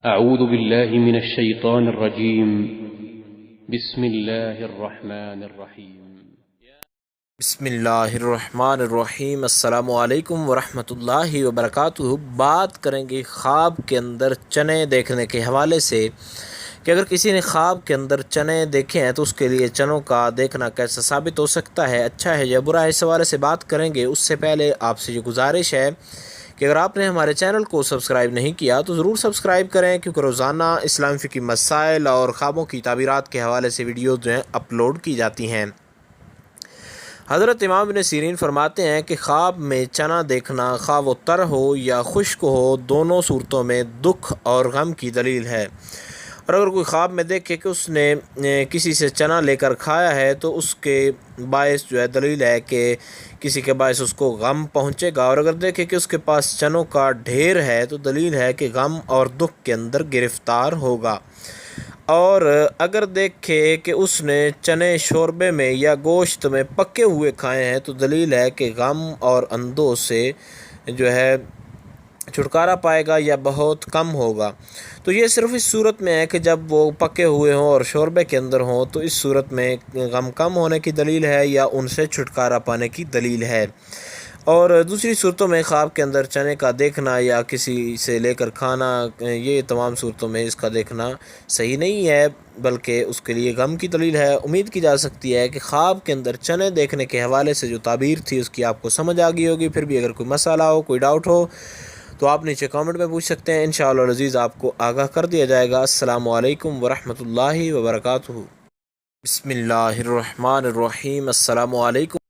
أعوذ بالله من الشيطان الرجيم. بسم الله الرحمن الرحيم. بسم اللہ الرحمن الرحیم۔ السلام علیکم ورحمۃ اللہ وبرکاتہ۔ بات کریں گے خواب کے اندر چنے دیکھنے کے حوالے سے کہ اگر کسی نے خواب کے اندر چنے دیکھے ہیں تو اس کے لیے چنوں کا دیکھنا کیسا ثابت ہو سکتا ہے، اچھا ہے یا برا ہے، اس حوالے سے بات کریں گے۔ اس سے پہلے آپ سے یہ گزارش ہے کہ اگر آپ نے ہمارے چینل کو سبسکرائب نہیں کیا تو ضرور سبسکرائب کریں، کیونکہ روزانہ اسلام فقہی مسائل اور خوابوں کی تعبیرات کے حوالے سے ویڈیوز جو ہیں اپلوڈ کی جاتی ہیں۔ حضرت امام ابن سیرین فرماتے ہیں کہ خواب میں چنا دیکھنا خواہ وہ تر ہو یا خشک ہو، دونوں صورتوں میں دکھ اور غم کی دلیل ہے۔ اور اگر کوئی خواب میں دیکھے کہ اس نے کسی سے چنا لے کر کھایا ہے تو اس کے باعث جو ہے دلیل ہے کہ کسی کے باعث اس کو غم پہنچے گا، اور اگر دیکھے کہ اس کے پاس چنوں کا ڈھیر ہے تو دلیل ہے کہ غم اور دکھ کے اندر گرفتار ہوگا۔ اور اگر دیکھے کہ اس نے چنے شوربے میں یا گوشت میں پکے ہوئے کھائے ہیں تو دلیل ہے کہ غم اور اندوہ سے جو ہے چھٹکارا پائے گا یا بہت کم ہوگا۔ تو یہ صرف اس صورت میں ہے کہ جب وہ پکے ہوئے ہوں اور شوربے کے اندر ہوں، تو اس صورت میں غم کم ہونے کی دلیل ہے یا ان سے چھٹکارا پانے کی دلیل ہے۔ اور دوسری صورتوں میں خواب کے اندر چنے کا دیکھنا یا کسی سے لے کر کھانا، یہ تمام صورتوں میں اس کا دیکھنا صحیح نہیں ہے، بلکہ اس کے لیے غم کی دلیل ہے۔ امید کی جا سکتی ہے کہ خواب کے اندر چنے دیکھنے کے حوالے سے جو تعبیر تھی اس کی آپ کو سمجھ آ گئی ہوگی۔ پھر بھی اگر کوئی مسئلہ ہو، کوئی ڈاؤٹ ہو تو آپ نیچے کامنٹ میں پوچھ سکتے ہیں، انشاءاللہ العزیز آپ کو آگاہ کر دیا جائے گا۔ السلام علیکم ورحمۃ اللہ وبرکاتہ۔ بسم اللہ الرحمن الرحیم۔ السلام علیکم۔